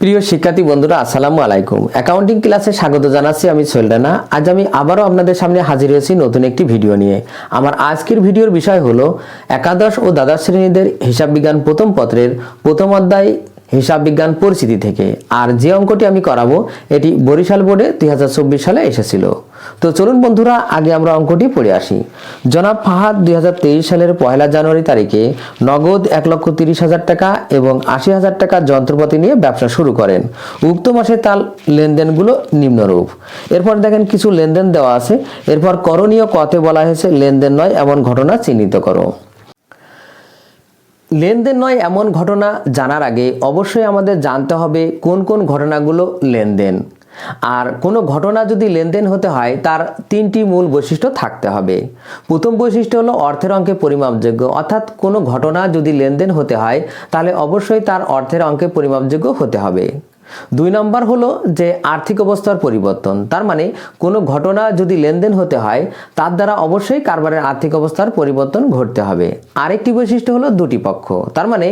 প্রিয় শিক্ষার্থী বন্ধুরা, আসসালামু আলাইকুম। অ্যাকাউন্টিং ক্লাসে স্বাগত জানাচ্ছি। আমি সোহেল রানা। আজ আমি আবারও আপনাদের সামনে হাজির হয়েছি নতুন একটি ভিডিও নিয়ে। আমার আজকের ভিডিওর বিষয় হলো একাদশ ও দ্বাদশ শ্রেণীদের হিসাব বিজ্ঞান প্রথম পত্রের প্রথম অধ্যায় হিসাব বিজ্ঞান পরিচিতি থেকে। আর যে অঙ্কটি আমি করাবো এটি বরিশাল বোর্ডে 2024 সালে এসেছিল। তো চলুন বন্ধুরা, আগে আমরা অঙ্কটি পড়ে আসি। জনাব ফাহাদ 2023 সালের 1 জানুয়ারি তারিখে নগদ 1,30,000 টাকা এবং 80,000 টাকার যন্ত্রপাতি নিয়ে ব্যবসা শুরু করেন। উক্ত মাসে তার লেনদেনগুলো নিম্নরূপ। এরপর দেখেন কিছু লেনদেন দেওয়া আছে। এরপর করণীয় কতে বলা হয়েছে লেনদেন নয় এমন ঘটনা চিহ্নিত করো। লেনদেন নয় এমন ঘটনা জানার আগে অবশ্যই আমাদের জানতে হবে কোন কোন ঘটনাগুলো লেনদেন। আর কোনো ঘটনা যদি লেনদেন হতে হয় তার তিনটি মূল বৈশিষ্ট্য থাকতে হবে। প্রথম বৈশিষ্ট্য হলো অর্থের অঙ্কে পরিমাপযোগ্য, অর্থাৎ কোনো ঘটনা যদি লেনদেন হতে হয় তাহলে অবশ্যই তার অর্থের অঙ্কে পরিমাপযোগ্য হতে হবে। 2 নম্বর হলো যে আর্থিক অবস্থার পরিবর্তন, তার মানে কোনো ঘটনা যদি লেনদেন হতে হয় তার দ্বারা অবশ্যই কারবারের আর্থিক অবস্থার পরিবর্তন ঘটতে হবে। আরেকটি বৈশিষ্ট্য হলো দুটি পক্ষ, তার মানে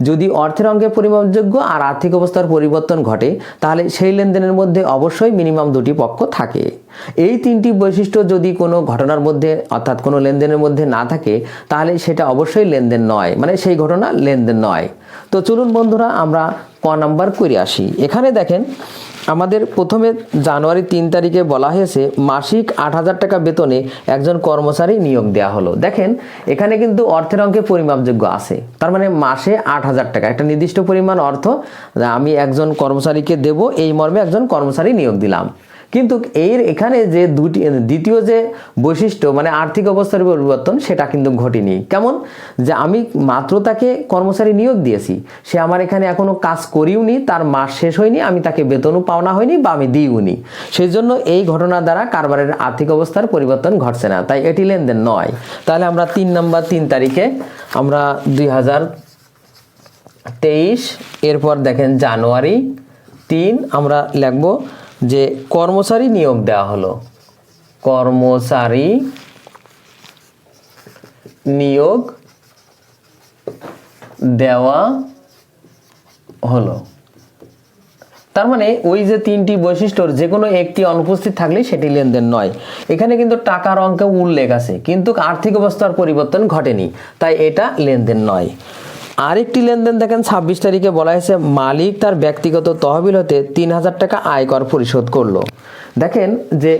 যদি অর্থের অঙ্কে পরিমাপযোগ্য আর আর্থিক অবস্থার পরিবর্তন ঘটে তাহলে সেই লেনদেনের মধ্যে অবশ্যই মিনিমাম দুটি পক্ষ থাকে। এই তিনটি বৈশিষ্ট্য যদি কোনো ঘটনার মধ্যে অর্থাৎ কোনো লেনদেনের মধ্যে না থাকে তাহলে সেটা অবশ্যই লেনদেন নয়, মানে সেই ঘটনা লেনদেন নয়। তো চলুন বন্ধুরা আমরা ক নাম্বার করে আসি। এখানে দেখেন আমাদের প্রথমে জানুয়ারি 3 তারিখে বলা হয়েছে মাসিক 8,000 টাকা বেতনে একজন কর্মচারী নিয়োগ দেওয়া হলো। দেখেন এখানে কিন্তু অর্থের অঙ্কে পরিমাপযোগ্য আছে, তার মানে মাসে 8,000 টাকা একটা নির্দিষ্ট পরিমাণ অর্থ আমি একজন কর্মচারীকে দেব, এই মর্মে একজন কর্মচারী নিয়োগ দিলাম। কিন্তু এখানে যে দ্বিতীয় যে বৈশিষ্ট্য মানে আর্থিক অবস্থার পরিবর্তন সেটা কিন্তু ঘটেনি। কেমন? যে আমি মাত্র তাকে কর্মচারী নিয়োগ দিয়েছি, সে আমার এখানে এখনো কাজ করিওনি, তার মাস শেষ হয়নি, আমি তাকে বেতনও পাওনা হয়নি বা আমি দিইওনি, সেই জন্য এই ঘটনা দ্বারা কারবারের আর্থিক অবস্থার পরিবর্তন ঘটছে না, তাই এটি লেনদেন নয়। তাহলে আমরা 3 নাম্বার 3 তারিখে আমরা 2023 এরপর দেখেন জানুয়ারি 3 আমরা লিখব যে কর্মচারী নিয়োগ দেওয়া হলো, কর্মচারী নিয়োগ দেওয়া হলো। তার মানে ওই যে তিনটি বৈশিষ্ট্যর যে কোনো একটি অনুপস্থিত থাকলে সেটি লেনদেন নয়। এখানে কিন্তু টাকার অঙ্কে উল্লেখ আছে কিন্তু আর্থিক অবস্থার পরিবর্তন ঘটেনি, তাই এটা লেনদেন নয়। আরেকটি লেনদেন দেখেন 26 তারিখে বলা হয়েছে মালিক তার ব্যক্তিগত তহবিল হতে 3,000 টাকা আয়কর পরিশোধ করলো। দেখেন যে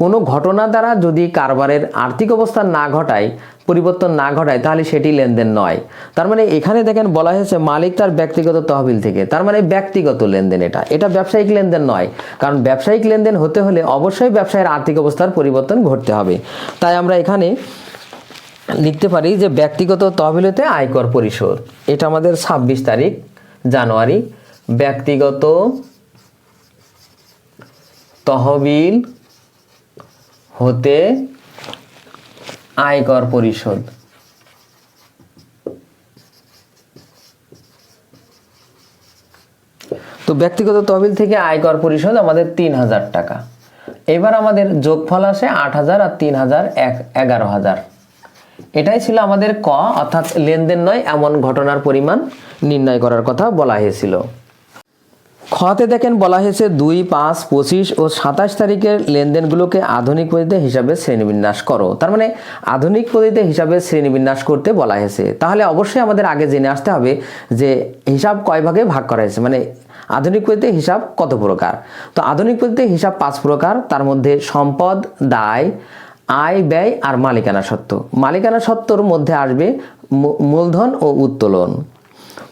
কোনো ঘটনা দ্বারা যদি কারবারের আর্থিক অবস্থা না ঘটায়, পরিবর্তন না ঘটায়, তাহলে সেটি লেনদেন নয়। তার মানে এখানে দেখেন বলা হয়েছে মালিক তার ব্যক্তিগত তহবিল থেকে, তার মানে ব্যক্তিগত লেনদেন, এটা ব্যবসায়িক লেনদেন নয়। কারণ ব্যবসায়িক লেনদেন হতে হলে অবশ্যই ব্যবসায়ের আর্থিক অবস্থার পরিবর্তন ঘটতে হবে। তাই আমরা এখানে লিখতে পারি যে ব্যক্তিগত তহবিল হতে আয়কর পরিশোধ। এটা আমাদের 26 তারিখ জানুয়ারি, ব্যক্তিগত তহবিল হতে আয়কর পরিশোধ। তো ব্যক্তিগত তহবিল থেকে আয়কর পরিশোধ আমাদের 3,000 টাকা। এবার আমাদের যোগফল আসে 8,000 আর 3,000 11,000। এটাই ছিল আমাদের ক, অর্থাৎ লেনদেন নয় এমন ঘটনার পরিমাণ নির্ণয় করার কথা বলা হয়েছিল। খতে দেখেন বলা হয়েছে 2, 5, 25 ও 27 তারিখের লেনদেনগুলোকে আধুনিক পদ্ধতিতে হিসাবে শ্রেণীবিন্যাস করো। তার মানে আধুনিক পদ্ধতিতে হিসাবে শ্রেণীবিন্যাস করতে বলা হয়েছে। তাহলে অবশ্যই আমাদের আগে জেনে আসতে হবে যে হিসাব কয় ভাগে ভাগ করা হয়েছে, মানে আধুনিক পদ্ধতিতে হিসাব কত প্রকার। তো আধুনিক পদ্ধতিতে হিসাব 5 প্রকার, তার মধ্যে সম্পদ, দায়, আয়, ব্যয় আর মালিকানা সত্ত্ব। মালিকানা সত্ত্বর মধ্যে আসবে মূলধন ও উত্তোলন।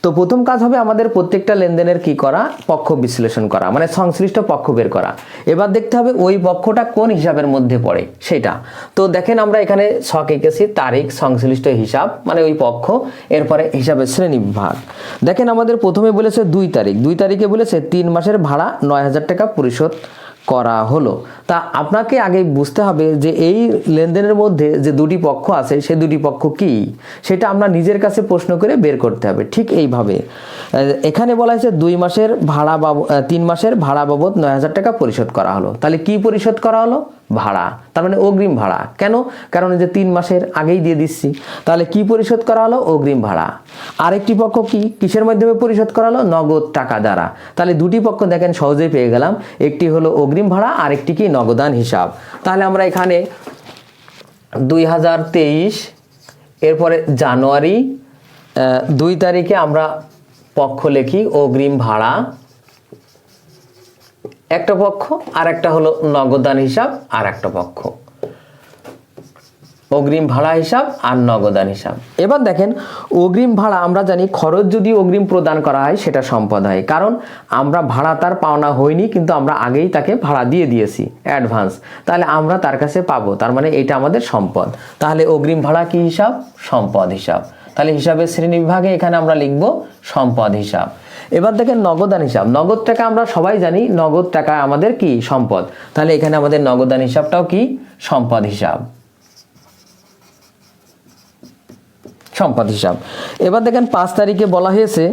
তো প্রথম কাজ হবে আমাদের প্রত্যেকটা লেনদেনের কি করা, পক্ষ বিশ্লেষণ করা, মানে সংশ্লিষ্ট পক্ষ বের করা। এবার দেখতে হবে ওই পক্ষটা কোন হিসাবের মধ্যে পড়ে সেটা। তো দেখেন আমরা এখানে ছক এঁকেছি, তারিখ, সংশ্লিষ্ট হিসাব মানে ওই পক্ষ, এরপরে হিসাবের শ্রেণী বিভাগ। দেখেন আমাদের প্রথমে বলেছে 2 তারিখ, 2 তারিখে বলেছে 3 মাসের ভাড়া 9,000 টাকা পরিশোধ করা হলো। তা আপনাকে আগে বুঝতে হবে যে এই লেনদেনের মধ্যে যে দুটি পক্ষ আছে সেই দুটি পক্ষ কি, সেটা আমরা নিজের কাছে প্রশ্ন করে বের করতে হবে। ঠিক এইভাবে এখানে বলা হয়েছে 2 মাসের ভাড়া বাবদ 3 মাসের ভাড়া বাবদ 9,000 টাকা পরিশোধ করা হলো। তাহলে কি পরিশোধ করা হলো? ভাড়া, তার মানে অগ্রিম ভাড়া। কেন? কারণ যে 3 মাসের আগেই দিয়ে দিচ্ছি। তাহলে কি পরিশোধ করা হলো? অগ্রিম ভাড়া। আরেকটি পক্ষ কি কিসের মাধ্যমে পরিশোধ করা হলো? নগদ টাকা দ্বারা। তাহলে দুটি পক্ষ দেখেন সহজেই পেয়ে গেলাম, একটি হলো অগ্রিম ভাড়া, আরেকটি কি নগদান হিসাব। তাহলে আমরা এখানে 2023 এরপরে জানুয়ারি 2 তারিখে আমরা পক্ষ লিখি অগ্রিম ভাড়া একটা পক্ষ, আর একটা হলো নগদান হিসাব আর একটা পক্ষ। অগ্রিম ভাড়া হিসাব আর নগদান হিসাব। এবার দেখেন অগ্রিম ভাড়া আমরা জানি খরচ যদি অগ্রিম প্রদান করা হয় সেটা সম্পদ হয়, কারণ আমরা ভাড়া তার পাওনা হয়নি কিন্তু আমরা আগেই তাকে ভাড়া দিয়ে দিয়েছি অ্যাডভান্স, তাহলে আমরা তার কাছে পাবো, তার মানে এটা আমাদের সম্পদ। তাহলে অগ্রিম ভাড়া কি হিসাব? সম্পদ হিসাব। তাহলে হিসাবের শ্রেণী বিভাগে এখানে আমরা লিখব সম্পদ হিসাব। এবার দেখেন নগদান হিসাব। নগদ টাকা আমরা সবাই জানি নগদ টাকা আমাদের কি সম্পদ, তাহলে এখানে আমাদের নগদান হিসাবটাও কি সম্পদ হিসাব। সম্পদ হিসাব। এবার দেখেন 5 তারিখে বলা হয়েছে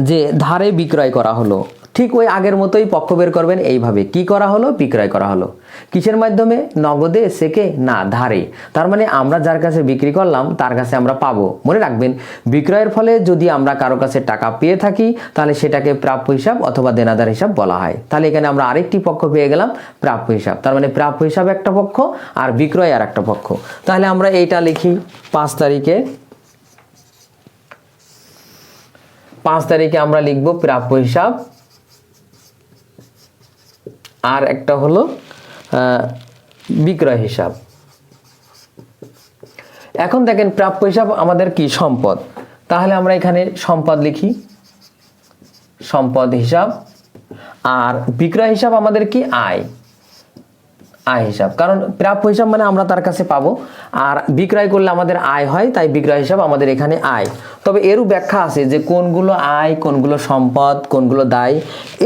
যে ধারে বিক্রয় করা হলো। ঠিক ওই আগের মতোই পক্ষ বের করবেন এইভাবে। কি করা হলো? বিক্রয় করা হলো। কিসের মাধ্যমে? নগদে, চেকে না, ধারে। তার মানে আমরা যার কাছে বিক্রি করলাম তার কাছে আমরা পাবো। মনে রাখবেন বিক্রয়ের ফলে যদি আমরা কারো কাছে টাকা পেয়ে থাকি তাহলে সেটাকে প্রাপ্য হিসাব অথবা দেনাদার হিসাব বলা হয়। তাহলে এখানে আমরা আরেকটি পক্ষ পেয়ে গেলাম, প্রাপ্য হিসাব। তার মানে প্রাপ্য হিসাব একটা পক্ষ আর বিক্রয় আর একটা পক্ষ। তাহলে আমরা এইটা লিখি 5 তারিখে। 5 তারিখে আমরা লিখব প্রাপ্য হিসাব, আর একটা হলো বিক্রয় হিসাব। এখন দেখেন প্রাপ্য হিসাব আমাদের কি সম্পদ, তাহলে আমরা এখানে সম্পদ লিখি, সম্পদ হিসাব। আর বিক্রয় হিসাব আমাদের কি? আয়, আয় হিসাব। কারণ প্রাপ্য হিসাব মানে আমরা তার কাছে পাবো, আর বিক্রয় করলে আমাদের আয় হয়, তাই বিক্রয় হিসাব আমাদের এখানে আয়। তবে এরও ব্যাখ্যা আছে যে কোনগুলো আয়, কোনগুলো সম্পদ, কোনগুলো দায়।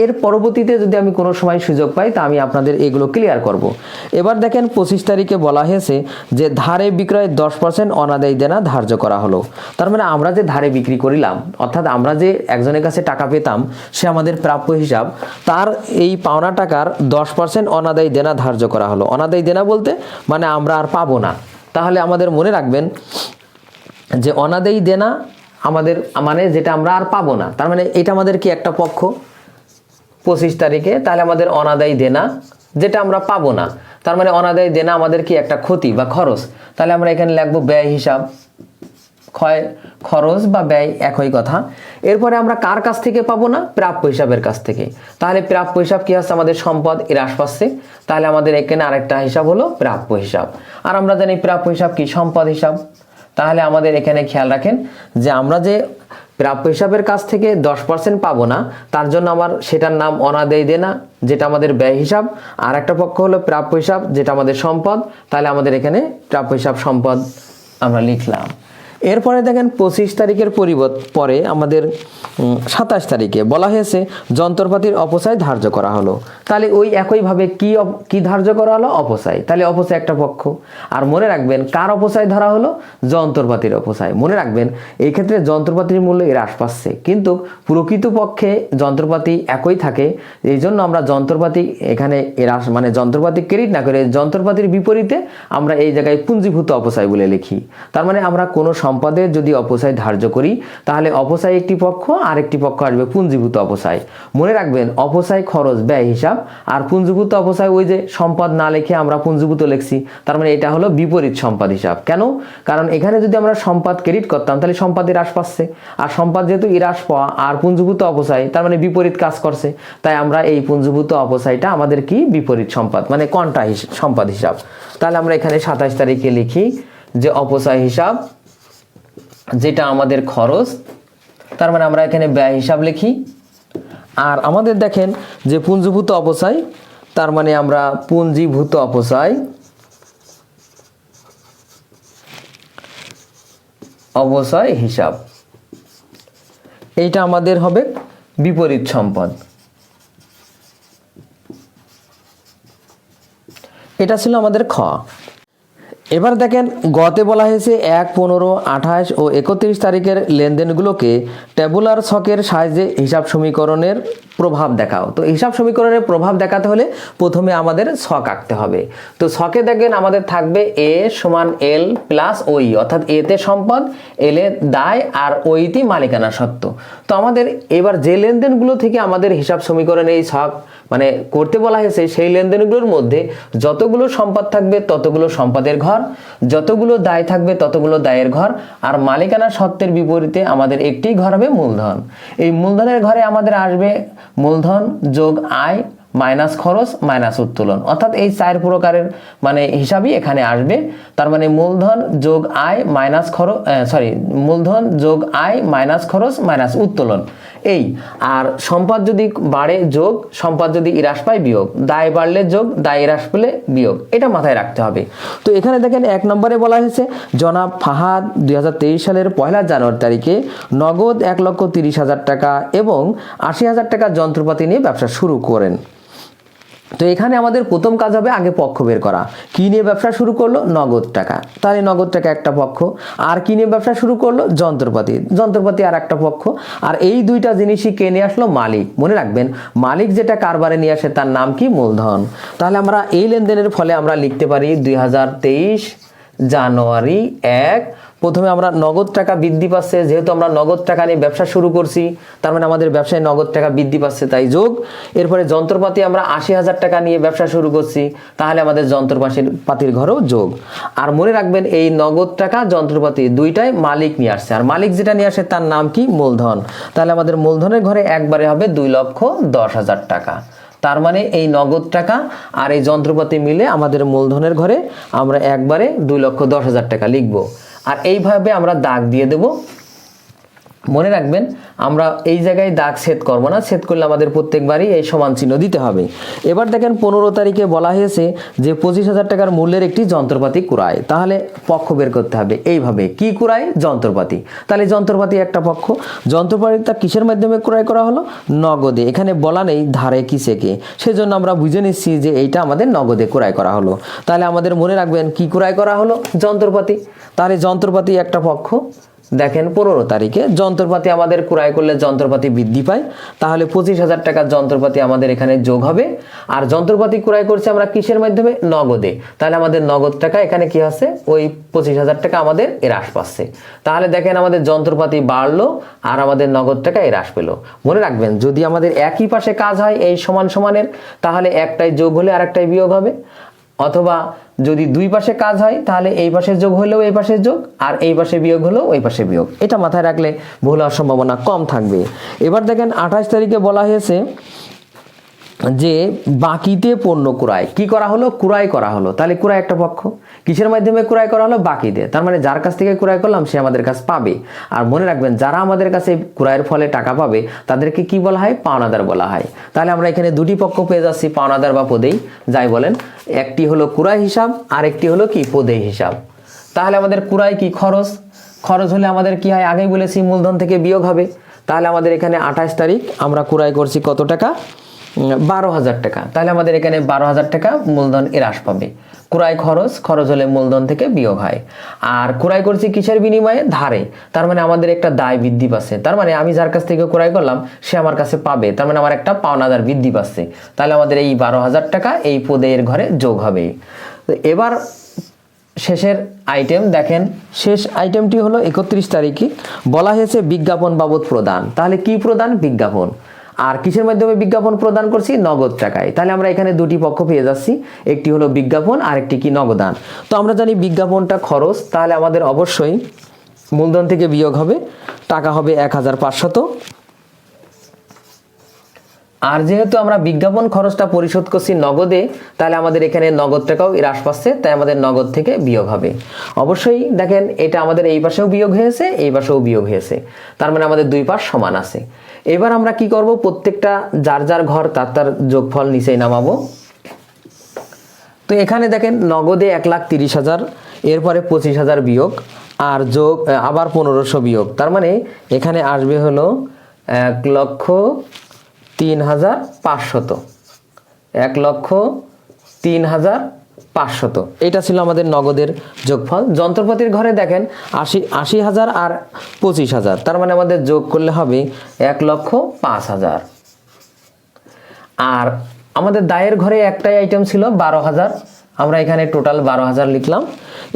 এর পরবর্তীতে যদি আমি কোনো সময় সুযোগ পাই তা আমি আপনাদের এগুলো ক্লিয়ার করব। এবার দেখেন 25 তারিখে বলা হয়েছে যে ধারে বিক্রয় 10% অনাদায়ী দেনা ধার্য করা হলো। তার মানে আমরা যে ধারে বিক্রি করিলাম, অর্থাৎ আমরা যে একজনের কাছে টাকা পেতাম সে আমাদের প্রাপ্য হিসাব, তার এই পাওনা টাকার 10% অনাদায়ী দেনা ধার্য করা হলো। অনাদায়ী দেনা বলতে মানে আমরা আর পাবো না। তাহলে আমাদের মনে রাখবেন যে অনাদায়ী দেনা আমাদের মানে যেটা আমরা আর পাবো না, তার মানে এটা আমাদের কি একটা পক্ষ 25 তারিখে। তাহলে আমাদের অনাদায়ী দেনা যেটা আমরা পাবো না, তার মানে অনাদায়ী দেনা আমাদের কি একটা ক্ষতি বা খরচ। তাহলে আমরা এখানে লিখবো ব্যয় হিসাব। খরচ বা ব্যয় একই কথা। এরপরে আমরা কার কাছ থেকে পাবো না? প্রাপ্য হিসাবের কাছ থেকে। তাহলে প্রাপ্য হিসাব কি আছে? আমাদের সম্পদ হ্রাস পাচ্ছে, তাহলে আমাদের এখানে আরেকটা হিসাব হলো প্রাপ্য হিসাব। আর আমরা জানি প্রাপ্য হিসাব কি? সম্পদ হিসাব। তাহলে আমাদের এখানে খেয়াল রাখেন যে আমরা যে প্রাপ্য হিসাবের কাছ থেকে 10% পাবো না, তার জন্য আমার সেটার নাম অনাদায়ী দেনা, যেটা আমাদের ব্যয় হিসাব। আর একটা পক্ষ হলো প্রাপ্য হিসাব, যেটা আমাদের সম্পদ। তাহলে আমাদের এখানে প্রাপ্য হিসাব সম্পদ আমরা লিখলাম। এরপরে দেখেন 25 তারিখের পরে আমাদের 27 তারিখে বলা হয়েছে যন্ত্রপাতির অপচয় ধার্য করা হলো। তাহলে ওই একইভাবে কি ধার্য করা হলো? অপচয়। তাহলে অপচয় একটা পক্ষ। আর মনে রাখবেন কার অপচয় ধরা হলো? যন্ত্রপাতির অপচয়। মনে রাখবেন এই ক্ষেত্রে যন্ত্রপাতির মূল্য হ্রাস পাচ্ছে, কিন্তু প্রকৃতপক্ষে যন্ত্রপাতি একই থাকে। এই জন্য আমরা যন্ত্রপাতি এখানে হ্রাস মানে যন্ত্রপাতি ক্রেডিট না করে যন্ত্রপাতির বিপরীতে আমরা এই জায়গায় পুঞ্জীভূত অপচয় বলে লিখি। তার মানে আমরা কোনো সম্পদের যদি অপচয় ধার্য করি তাহলে অপচয় একটি পক্ষ, আরেকটি পক্ষ আসবে পুঞ্জীভূত অপচয়। মনে রাখবেন অপচয় খরচ ব্যয় হিসাব, আর পুঞ্জীভূত অপচয় ওই যে সম্পদ না লিখে আমরা পুঞ্জীভূত লিখছি, তার মানে এটা হলো বিপরীত সম্পদ হিসাব। কেন? কারণ এখানে যদি আমরা সম্পদ ক্রেডিট করতাম তাহলে সম্পদের হ্রাস পাচ্ছে, আর সম্পদ যেহেতু হ্রাস পাওয়া আর পুঞ্জীভূত অপচয় তার মানে বিপরীত কাজ করছে, তাই আমরা এই পুঞ্জীভূত অপচয়টা আমাদের কি? বিপরীত সম্পদ মানে কন্ট্রা সম্পদ হিসাব। তাহলে আমরা এখানে 27 তারিখে লিখি যে অপচয় হিসাব যেটা আমাদের খরচ, তার মানে আমরা এখানে ব্যয় হিসাব লিখি। আর আমাদের দেখেন যে পুঞ্জীভূত অপচয়, তার মানে আমরা পুঞ্জীভূত অপচয় হিসাব, এইটা আমাদের হবে বিপরীত সম্পদ। এটা ছিল আমাদের খ। এবার দেখেন গতে বলা হয়েছে 1, 15, 28 ও 31 তারিখের লেনদেনগুলোকে টেবুলার ছকের সাহায্যে হিসাব সমীকরণের প্রভাব দেখাও। তো হিসাব সমীকরণের প্রভাব দেখাতে হলে প্রথমে আমাদের ছক আঁকতে হবে। তো ছকে দেখেন আমাদের থাকবে এ সমান এল প্লাস ওই, অর্থাৎ এতে সম্পদ, এলে দায়, আর ওইটি মালিকানা সত্ত্ব। তো আমাদের এবার যে লেনদেনগুলো থেকে আমাদের হিসাব সমীকরণে এই ছক মানে করতে বলা হয়েছে, সেই লেনদেনগুলোর মধ্যে যতগুলো সম্পদ থাকবে ততগুলো সম্পদের ঘর, যতগুলো দায় থাকবে ততগুলো দায়ের ঘর, আর মালিকানা সত্ত্বের বিপরীতে আমাদের একটি ঘর হবে মূলধন। এই মূলধনের ঘরে আমাদের আসবে মূলধন যোগ আয় মাইনাস খরচ মাইনাস উত্তোলন, অর্থাৎ এই 4 প্রকারের মানে হিসাবই এখানে আসবে। তার মানে মূলধন যোগ আয় মাইনাস খরচ, মূলধন যোগ আয় মাইনাস খরচ মাইনাস উত্তোলন এই। আর সম্পদ যদি বাড়ে যোগ, সম্পদ যদি হ্রাস পায় বিয়োগ, দায় বাড়লে যোগ, দায় হ্রাস পেলে বিয়োগ, এটা মাথায় রাখতে হবে। তো এখানে দেখেন 1 নম্বরে বলা হয়েছে জনাব ফাহাদ 2023 সালের 1 জানুয়ারি তারিখে নগদ 1,30,000 টাকা এবং 80,000 টাকা যন্ত্রপাতি নিয়ে ব্যবসা শুরু করেন। তো এখানে আমাদের প্রথম কাজ হবে আগে পক্ষ বের করা। কি নিয়ে ব্যবসা শুরু করলো? নগদ টাকা, তাহলে নগদ টাকা একটা পক্ষ। আর কি নিয়ে ব্যবসা শুরু করলো? যন্ত্রপাতি, যন্ত্রপাতি আর একটা পক্ষ। আর এই দুইটা জিনিসই কে নিয়ে আসলো? মালিক। মনে রাখবেন মালিক যেটা কারবারে নিয়ে আসে তার নাম কি? মূলধন। তাহলে আমরা এই লেনদেনের ফলে আমরা লিখতে পারি 2023 জানুয়ারি 1, প্রথমে আমরা নগদ টাকা বৃদ্ধি পাচ্ছে, যেহেতু আমরা নগদ টাকা নিয়ে ব্যবসা শুরু করছি তার মানে আমাদের ব্যবসায় নগদ টাকা বৃদ্ধি পাচ্ছে, তাই যোগ। এরপরে যন্ত্রপাতি আমরা 80,000 টাকা নিয়ে ব্যবসা শুরু করছি, তাহলে আমাদের যন্ত্রপাতির ঘরেও যোগ। আর মনে রাখবেন এই নগদ টাকা যন্ত্রপাতি দুইটাই মালিক নিয়ে আসছে, আর মালিক যেটা নিয়ে আসে তার নাম কি? মূলধন। তাহলে আমাদের মূলধনের ঘরে একবারে হবে 2,10,000 টাকা। তার মানে এই নগদ টাকা আর এই যন্ত্রপাতি মিলে আমাদের মূলধনের ঘরে আমরা একবারে 2,10,000 টাকা লিখব। আর এইভাবে আমরা দাগ দিয়ে দেব। মনে রাখবেন আমরা এই জায়গায় দাগ ছেদ করব না, ছেদ করলে আমাদের প্রত্যেকবারই এই সমান চিহ্ন দিতে হবে। এবার দেখেন 15 তারিখে বলা হয়েছে যে 25,000 টাকার মূল্যের একটি যন্ত্রপাতি ক্রয়, তাহলে পক্ষ বের করতে হবে এইভাবে। কি ক্রয়? যন্ত্রপাতি। তাহলে যন্ত্রপাতি একটা পক্ষ। যন্ত্রপাতিটা কিসের মাধ্যমে ক্রয় করা হলো? নগদে। এখানে বলা নেই ধারে কি চেকে, সেজন্য আমরা বুঝে নিচ্ছি যে এইটা আমাদের নগদে ক্রয় করা হলো। তাহলে আমাদের মনে রাখবেন কি ক্রয় করা হলো? যন্ত্রপাতি। তাহলে যন্ত্রপাতি একটা পক্ষ। দেখেন 15 তারিখে যন্ত্রপাতি আমাদের ক্রয় করলে যন্ত্রপাতি বৃদ্ধি পায়, তাহলে 25,000 টাকার যন্ত্রপাতি আমাদের এখানে যোগ হবে। আর যন্ত্রপাতি ক্রয় করছে আমরা কিসের মাধ্যমে? নগদে। তাহলে আমাদের নগদ টাকা এখানে কি আছে? ওই 25,000 টাকা আমাদের হ্রাস পাচ্ছে। তাহলে দেখেন আমাদের যন্ত্রপাতি বাড়লো আর আমাদের নগদ টাকা হ্রাস পেলো। মনে রাখবেন যদি আমাদের একই পাশে কাজ হয় এই সমান সমানের, তাহলে একটাই যোগ হলে আরেকটাই বিয়োগ হবে, অথবা যদি দুই পাশে কাজ হয় তাহলে এই পাশে যোগ হলেও এই পাশে যোগ, আর এই পাশে বিয়োগ হলেও ওই পাশে বিয়োগ। এটা মাথায় রাখলে ভুল হওয়ার সম্ভাবনা কম থাকবে। এবার দেখেন 28 তারিখে বলা হয়েছে যে বাকিতে পণ্য ক্রয়। কি করা হলো? ক্রয় করা হলো। তাহলে ক্রয় একটা পক্ষ। কিসের মাধ্যমে ক্রয় করা হলো? বাকিতে। তার মানে যার কাছ থেকে ক্রয় করলাম সে আমাদের কাছে পাবে। আর মনে রাখবেন যারা আমাদের কাছে ক্রয়ের ফলে টাকা পাবে তাদেরকে কি বলা হয়? পাওনাদার বলা হয়। তাহলে আমরা এখানে দুটি পক্ষ পেয়ে যাচ্ছি, পাওনাদার বা পদেই যাই বলেন। একটি হলো ক্রয় হিসাব আর একটি হলো কি? পদেই হিসাব। তাহলে আমাদের ক্রয় কি? খরচ। খরচ হলে আমাদের কি হয়? আগেই বলেছি মূলধন থেকে বিয়োগ হবে। তাহলে আমাদের এখানে 28 তারিখ আমরা ক্রয় করছি কত টাকা? 12,000 টাকা। তাহলে আমাদের এখানে 12,000 টাকা মূলধন হ্রাস পাবে। ক্রয় খরচ, খরচ হলে মূলধন থেকে বিয়োগ হয়। আর ক্রয় করছি কিসের বিনিময়ে? ধারে। তার মানে আমাদের একটা দায় বৃদ্ধি পাচ্ছে। তার মানে আমি যার কাছ থেকে ক্রয় করলাম সে আমার কাছে পাবে, তার মানে আমার একটা পাওনাদার বৃদ্ধি পাচ্ছে। তাহলে আমাদের এই 12,000 টাকা এই পদের ঘরে যোগ হবে। তো এবার শেষের আইটেম দেখেন, শেষ আইটেমটি হলো 31 তারিখে বলা হয়েছে বিজ্ঞাপন বাবদ প্রদান। তাহলে কি প্রদান? বিজ্ঞাপন। আর কিসের মাধ্যমে বিজ্ঞাপন প্রদান করছি? নগদ টাকায়। তাহলে আমরা এখানে দুটি পক্ষ পেয়ে যাচ্ছি, একটি হলো বিজ্ঞাপন আর একটি কি? নগদান। তো আমরা জানি বিজ্ঞাপনটা খরচ, তাহলে আমাদের অবশ্যই মূলধন থেকে বিয়োগ হবে, টাকা হবে 1,500। আর যেহেতু আমরা বিজ্ঞাপন খরচটা পরিশোধ করছি নগদে, তাহলে আমাদের এখানে নগদ টাকাও হ্রাস পাচ্ছে, তাই আমাদের নগদ থেকে বিয়োগ হবে। অবশ্যই দেখেন এটা আমাদের এই পাশেও বিয়োগ হয়েছে, এই পাশেও বিয়োগ হয়েছে, তার মানে আমাদের দুই পাশ সমান আছে। এবার আমরা কি করব? প্রত্যেকটা যার যার ঘর তার যোগফল নিচেই নামাবো। তো এখানে দেখেন নগদে 1,30,000, এরপরে 25,000 বিয়োগ, আর যোগ আবার 1500 বিয়োগ, তার মানে এখানে আসবে হলো 1,03,500, 1,03,500। 500। এটা ছিল আমাদের নগদের যোগফল। যন্ত্রপাতির ঘরে দেখেন 80,000 আর 25,000, তার মানে আমাদের যোগ করলে হবে 1,05,000। আর আমাদের দায়ের ঘরে একটাই আইটেম ছিল 12,000, আমরা এখানে টোটাল 12,000 লিখলাম।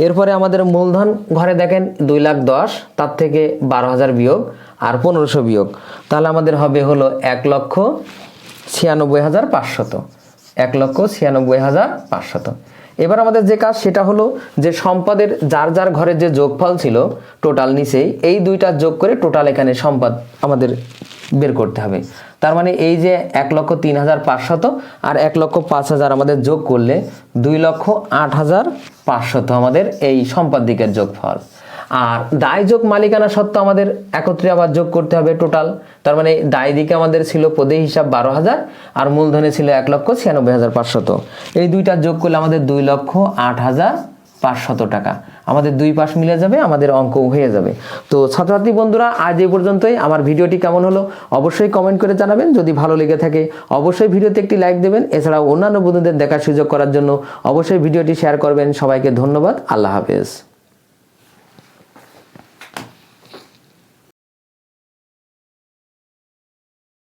এরপরে আমাদের মূলধন ঘরে দেখেন 2,10,000, তার থেকে 12,000 বিয়োগ আর 1500 বিয়োগ, তাহলে আমাদের হবে হলো 1,96,500, 1,96,500। এবার আমাদের যে কাজ সেটা হলো যে সম্পদের যার যার ঘরে যে যোগফল ছিল টোটাল নিচেই এই দুইটা যোগ করে টোটাল এখানে সম্পদ আমাদের বের করতে হবে। তার মানে এই যে 1,03,500 আর 1,05,000 আমাদের যোগ করলে 2,08,500 আমাদের এই সম্পদ দিকের যোগফল। আর দায় যোগ মালিকানা সত্ত্ব আমাদের একত্রে আবার যোগ করতে হবে টোটাল। তার মানে দায় দিকে আমাদের ছিল প্রদেয় হিসাব 12,000 আর মূলধনে ছিল 1,96,500। এই দুইটা যোগ করলে আমাদের 2,08,500 টাকা। আমাদের দুই পাশ মিলে যাবে, আমাদের অঙ্ক হয়ে যাবে। তো ছাত্রছাত্রী বন্ধুরা, আজ এই পর্যন্তই। আমার ভিডিওটি কেমন হলো অবশ্যই কমেন্ট করে জানাবেন। যদি ভালো লেগে থাকে অবশ্যই ভিডিওতে একটি লাইক দেবেন। এছাড়াও অন্যান্য বন্ধুদের দেখার সুযোগ করার জন্য অবশ্যই ভিডিওটি শেয়ার করবেন। সবাইকে ধন্যবাদ। আল্লাহ হাফেজ।